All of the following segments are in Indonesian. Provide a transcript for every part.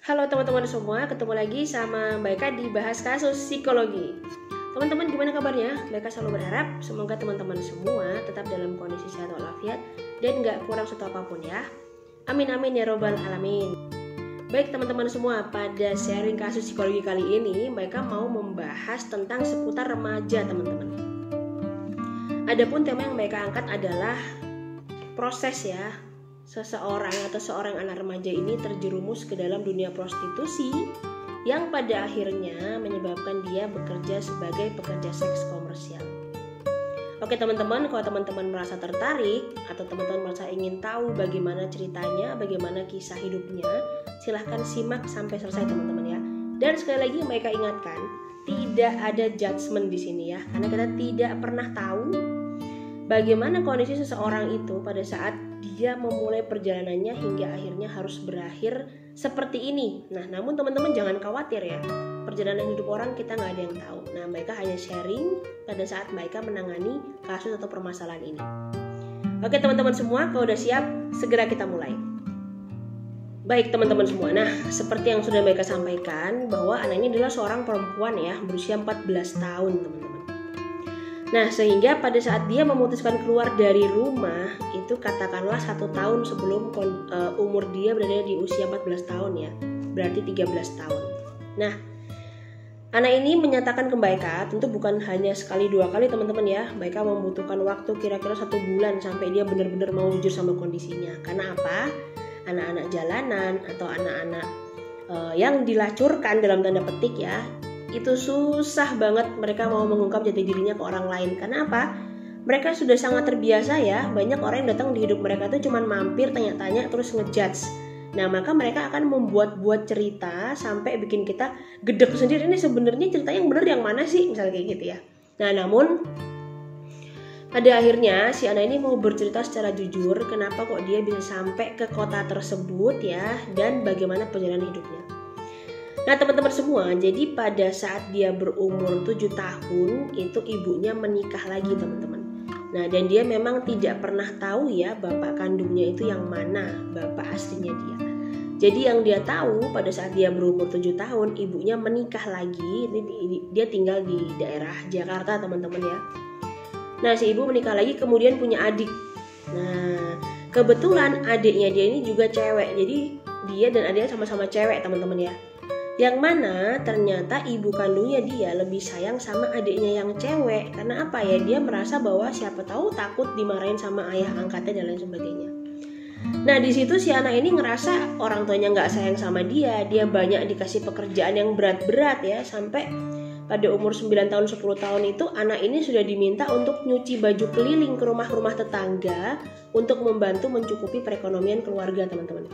Halo teman-teman semua, ketemu lagi sama Mbak Eka di Bahas Kasus Psikologi. Teman-teman gimana kabarnya? Mbak Eka selalu berharap semoga teman-teman semua tetap dalam kondisi sehat walafiat dan gak kurang suatu apapun ya. Amin amin ya robbal alamin. Baik teman-teman semua, pada sharing kasus psikologi kali ini Mbak Eka mau membahas tentang seputar remaja teman-teman. Adapun tema yang Mbak Eka angkat adalah proses ya, seseorang atau seorang anak remaja ini terjerumus ke dalam dunia prostitusi yang pada akhirnya menyebabkan dia bekerja sebagai pekerja seks komersial. Oke teman-teman, kalau teman-teman merasa tertarik atau teman-teman merasa ingin tahu bagaimana ceritanya, bagaimana kisah hidupnya, silahkan simak sampai selesai teman-teman ya. Dan sekali lagi mereka ingatkan, tidak ada judgement di sini ya, karena kita tidak pernah tahu bagaimana kondisi seseorang itu pada saat dia memulai perjalanannya hingga akhirnya harus berakhir seperti ini. Nah, namun teman-teman jangan khawatir ya. Perjalanan hidup orang kita nggak ada yang tahu. Nah, mereka hanya sharing pada saat mereka menangani kasus atau permasalahan ini. Oke teman-teman semua, kalau udah siap, segera kita mulai. Baik teman-teman semua, nah seperti yang sudah mereka sampaikan bahwa anak ini adalah seorang perempuan ya, berusia 14 tahun teman-teman. Nah sehingga pada saat dia memutuskan keluar dari rumah itu katakanlah 1 tahun sebelum umur dia berada di usia 14 tahun ya, berarti 13 tahun. Nah anak ini menyatakan ke Mbak Eka, tentu bukan hanya sekali 2 kali teman-teman ya, Mbak Eka membutuhkan waktu kira-kira 1 bulan sampai dia benar-benar mau jujur sama kondisinya. Karena apa? Anak-anak jalanan atau anak-anak yang dilacurkan dalam tanda petik ya, itu susah banget mereka mau mengungkap jati dirinya ke orang lain. Karena apa? Mereka sudah sangat terbiasa ya, banyak orang yang datang di hidup mereka itu cuma mampir, tanya-tanya, terus ngejudge. Nah maka mereka akan membuat-buat cerita sampai bikin kita gedek sendiri, ini sebenarnya cerita yang benar yang mana sih, misalnya kayak gitu ya. Nah namun pada akhirnya si anak ini mau bercerita secara jujur kenapa kok dia bisa sampai ke kota tersebut ya, dan bagaimana perjalanan hidupnya. Nah teman-teman semua, jadi pada saat dia berumur 7 tahun itu ibunya menikah lagi teman-teman. Nah dan dia memang tidak pernah tahu ya bapak kandungnya itu yang mana, bapak aslinya dia. Jadi yang dia tahu pada saat dia berumur 7 tahun ibunya menikah lagi, dia tinggal di daerah Jakarta teman-teman ya. Nah si ibu menikah lagi kemudian punya adik. Nah kebetulan adiknya dia ini juga cewek, jadi dia dan adiknya sama-sama cewek teman-teman ya. Yang mana ternyata ibu kandungnya dia lebih sayang sama adiknya yang cewek. Karena apa ya, dia merasa bahwa siapa tahu takut dimarahin sama ayah angkatnya dan lain sebagainya. Nah di situ si anak ini ngerasa orang tuanya nggak sayang sama dia. Dia banyak dikasih pekerjaan yang berat-berat ya, sampai pada umur 9 tahun 10 tahun itu anak ini sudah diminta untuk nyuci baju keliling ke rumah-rumah tetangga untuk membantu mencukupi perekonomian keluarga teman-teman.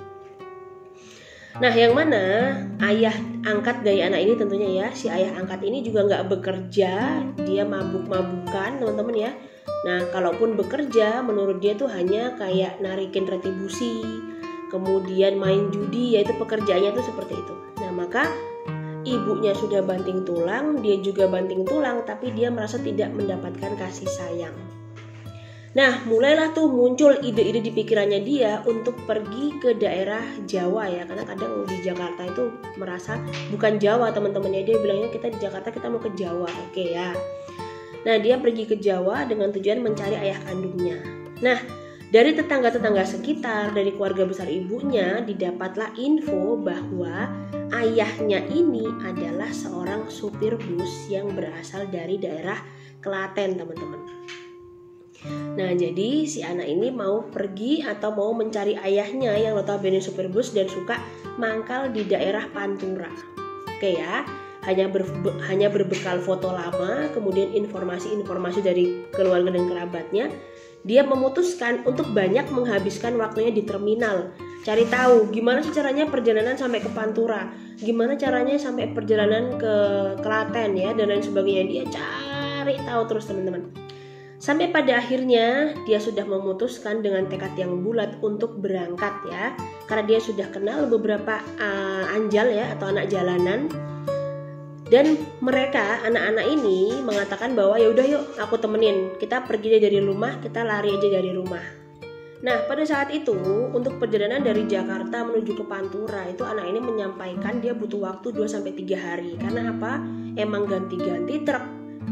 Nah yang mana ayah angkat dari anak ini tentunya ya, si ayah angkat ini juga nggak bekerja, dia mabuk-mabukan teman-teman ya. Nah kalaupun bekerja menurut dia tuh hanya kayak narikin retribusi, kemudian main judi, yaitu pekerjaannya tuh seperti itu. Nah maka ibunya sudah banting tulang, dia juga banting tulang, tapi dia merasa tidak mendapatkan kasih sayang. Nah mulailah tuh muncul ide-ide di pikirannya dia untuk pergi ke daerah Jawa ya, karena kadang di Jakarta itu merasa bukan Jawa teman-temannya, dia bilangnya kita di Jakarta kita mau ke Jawa, oke ya. Nah dia pergi ke Jawa dengan tujuan mencari ayah kandungnya. Nah dari tetangga-tetangga sekitar, dari keluarga besar ibunya didapatlah info bahwa ayahnya ini adalah seorang supir bus yang berasal dari daerah Klaten teman-teman. Nah jadi si anak ini mau pergi atau mau mencari ayahnya yang notabene supir bus dan suka mangkal di daerah Pantura. Oke ya, hanya berbekal foto lama, kemudian informasi-informasi dari keluarga dan kerabatnya, dia memutuskan untuk banyak menghabiskan waktunya di terminal. Cari tahu gimana sih caranya perjalanan sampai ke Pantura, gimana caranya sampai perjalanan ke Klaten ya, dan lain sebagainya. Dia cari tahu terus teman-teman. Sampai pada akhirnya dia sudah memutuskan dengan tekad yang bulat untuk berangkat ya, karena dia sudah kenal beberapa anjal ya atau anak jalanan. Dan mereka anak-anak ini mengatakan bahwa ya udah yuk aku temenin, kita pergi dari rumah, kita lari aja dari rumah. Nah, pada saat itu untuk perjalanan dari Jakarta menuju ke Pantura itu anak ini menyampaikan dia butuh waktu 2-3 hari. Karena apa? Emang ganti-ganti truk,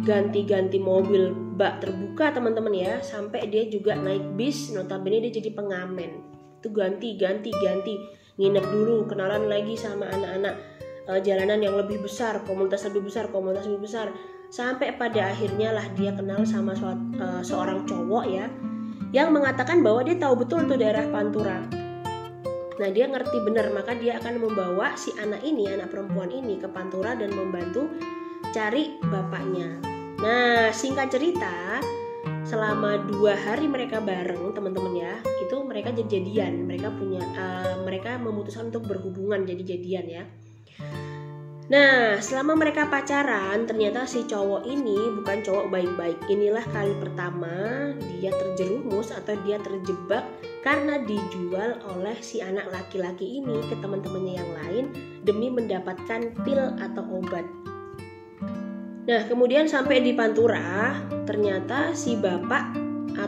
ganti-ganti mobil bak terbuka teman-teman ya, sampai dia juga naik bis, notabene dia jadi pengamen. Itu ganti, nginep dulu, kenalan lagi sama anak-anak jalanan yang lebih besar, komunitas lebih besar, sampai pada akhirnya lah dia kenal sama seorang cowok ya, yang mengatakan bahwa dia tahu betul tuh daerah Pantura. Nah, dia ngerti benar, maka dia akan membawa si anak perempuan ini ke Pantura dan membantu cari bapaknya. Nah, singkat cerita, selama 2 hari mereka bareng teman-teman ya, itu mereka jadian, mereka memutuskan untuk berhubungan, jadi jadian ya. Nah, selama mereka pacaran, ternyata si cowok ini bukan cowok baik-baik. Inilah kali pertama dia terjerumus atau dia terjebak karena dijual oleh si anak laki-laki ini ke teman-temannya yang lain demi mendapatkan pil atau obat. Nah, kemudian sampai di Pantura, ternyata si bapak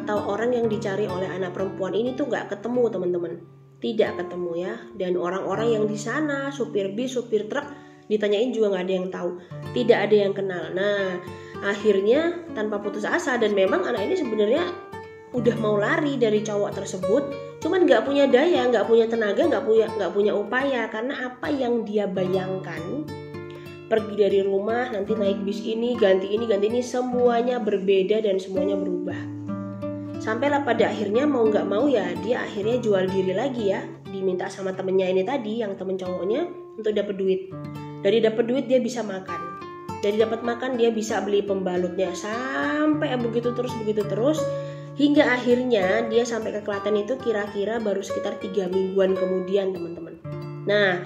atau orang yang dicari oleh anak perempuan ini tuh gak ketemu teman-teman. Tidak ketemu ya. Dan orang-orang yang di sana, supir bis, supir truk, ditanyain juga nggak ada yang tahu, tidak ada yang kenal. Nah, akhirnya tanpa putus asa, dan memang anak ini sebenarnya udah mau lari dari cowok tersebut, cuman nggak punya daya, nggak punya tenaga, nggak punya upaya, karena apa yang dia bayangkan, pergi dari rumah, nanti naik bis ini, ganti ini, semuanya berbeda dan semuanya berubah. Sampailah pada akhirnya mau nggak mau ya dia akhirnya jual diri lagi ya, diminta sama temennya ini tadi, yang temen cowoknya, untuk dapat duit. Dari dapat duit dia bisa makan, dari dapat makan dia bisa beli pembalutnya, sampai begitu terus hingga akhirnya dia sampai ke Klaten itu kira-kira baru sekitar 3 mingguan kemudian teman-teman. Nah,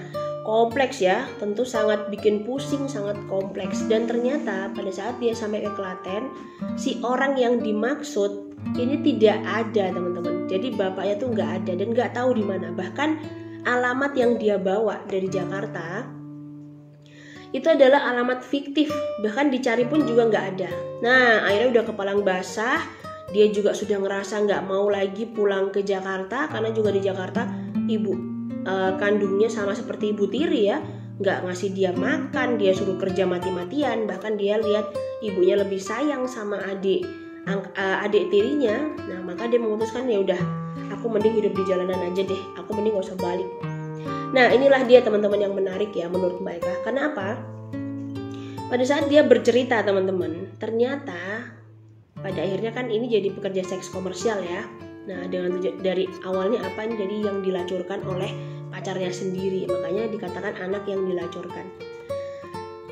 kompleks ya, tentu sangat bikin pusing, sangat kompleks. Dan ternyata pada saat dia sampai ke Klaten, si orang yang dimaksud ini tidak ada teman-teman. Jadi bapaknya tuh nggak ada dan nggak tahu di mana. Bahkan alamat yang dia bawa dari Jakarta itu adalah alamat fiktif, bahkan dicari pun juga nggak ada. Nah, akhirnya udah kepalang basah, dia juga sudah ngerasa nggak mau lagi pulang ke Jakarta, karena juga di Jakarta ibu kandungnya sama seperti ibu tiri ya, nggak ngasih dia makan, dia suruh kerja mati-matian, bahkan dia lihat ibunya lebih sayang sama adik tirinya. Nah, maka dia memutuskan ya udah, aku mending hidup di jalanan aja deh, aku mending nggak usah balik. Nah, inilah dia teman-teman yang menarik ya menurut mereka. Karena apa? Pada saat dia bercerita teman-teman, ternyata pada akhirnya kan ini jadi pekerja seks komersial ya. Nah, dari awalnya apa ini jadi yang dilacurkan oleh pacarnya sendiri, makanya dikatakan anak yang dilacurkan.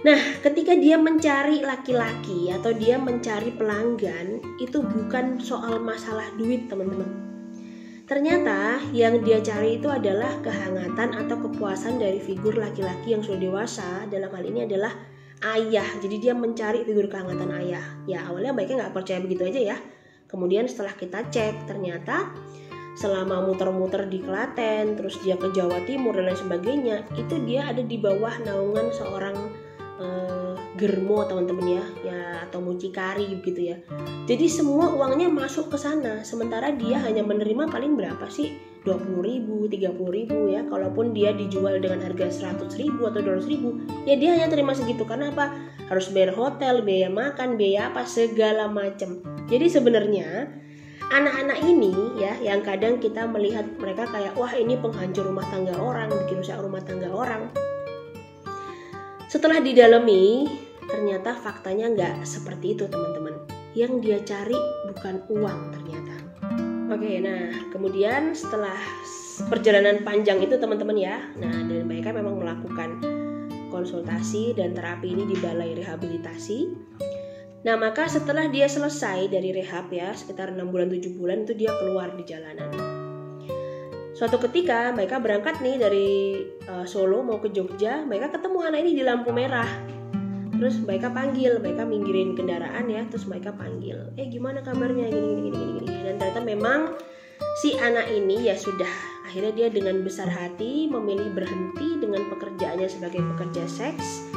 Nah, ketika dia mencari laki-laki atau dia mencari pelanggan, itu bukan soal masalah duit teman-teman. Ternyata yang dia cari itu adalah kehangatan atau kepuasan dari figur laki-laki yang sudah dewasa. Dalam hal ini adalah ayah. Jadi dia mencari figur kehangatan ayah. Ya, awalnya baiknya nggak percaya begitu aja ya. Kemudian setelah kita cek, ternyata selama muter-muter di Klaten, terus dia ke Jawa Timur dan lain sebagainya, itu dia ada di bawah naungan seorang germo teman-teman ya, atau mucikari gitu ya. Jadi semua uangnya masuk ke sana, sementara dia hanya menerima paling berapa sih? 20.000, 30.000 ya. Kalaupun dia dijual dengan harga 100.000 atau 200.000, ya dia hanya terima segitu. Karena apa? Harus bayar hotel, biaya makan, biaya apa, segala macam. Jadi sebenarnya anak-anak ini ya, yang kadang kita melihat mereka kayak, wah ini penghancur rumah tangga orang, bikin rusak rumah tangga orang. Setelah didalami, ternyata faktanya nggak seperti itu teman-teman. Yang dia cari bukan uang ternyata. Oke, nah kemudian setelah perjalanan panjang itu teman-teman ya, nah dan mereka memang melakukan konsultasi dan terapi ini di balai rehabilitasi. Nah, maka setelah dia selesai dari rehab ya, sekitar 6 bulan 7 bulan itu dia keluar di jalanan. Suatu ketika mereka berangkat nih dari Solo mau ke Jogja, mereka ketemu anak ini di lampu merah. Terus mereka panggil, mereka minggirin kendaraan ya, terus mereka panggil, gimana kabarnya, gini. Dan ternyata memang si anak ini ya sudah, akhirnya dia dengan besar hati memilih berhenti dengan pekerjaannya sebagai pekerja seks.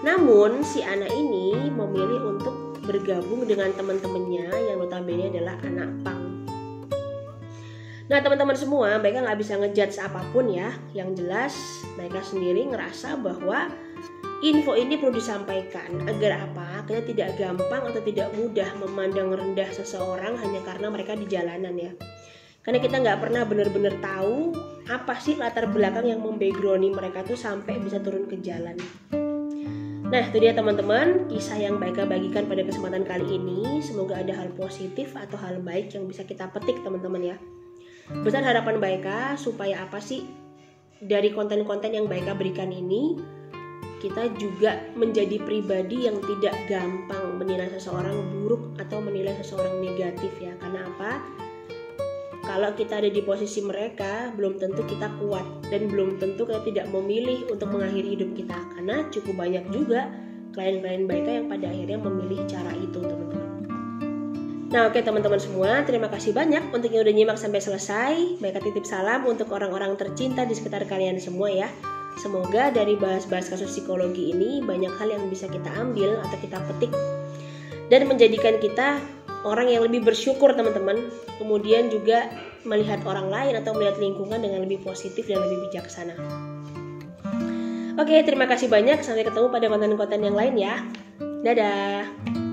Namun si anak ini memilih untuk bergabung dengan teman-temannya yang notabene adalah anak pang. Nah teman-teman semua, Baika nggak bisa ngejudge apapun ya. Yang jelas Baika sendiri ngerasa bahwa info ini perlu disampaikan. Agar apa? Kita tidak gampang atau tidak mudah memandang rendah seseorang hanya karena mereka di jalanan ya. Karena kita nggak pernah benar-benar tahu apa sih latar belakang yang membackgrouni mereka tuh sampai bisa turun ke jalan. Nah itu dia teman-teman, kisah yang Baika bagikan pada kesempatan kali ini. Semoga ada hal positif atau hal baik yang bisa kita petik teman-teman ya. Besar harapan Baika supaya apa sih dari konten-konten yang Baika berikan ini, kita juga menjadi pribadi yang tidak gampang menilai seseorang buruk atau menilai seseorang negatif ya. Karena apa? Kalau kita ada di posisi mereka, belum tentu kita kuat dan belum tentu kita tidak memilih untuk mengakhiri hidup kita. Karena cukup banyak juga klien-klien Baika yang pada akhirnya memilih cara itu teman-teman. Nah oke teman-teman semua, terima kasih banyak untuk yang udah nyimak sampai selesai. Baika titip salam untuk orang-orang tercinta di sekitar kalian semua ya. Semoga dari bahas-bahas kasus psikologi ini banyak hal yang bisa kita ambil atau kita petik dan menjadikan kita orang yang lebih bersyukur teman-teman. Kemudian juga melihat orang lain atau melihat lingkungan dengan lebih positif dan lebih bijaksana. Oke, terima kasih banyak. Sampai ketemu pada konten-konten yang lain ya. Dadah.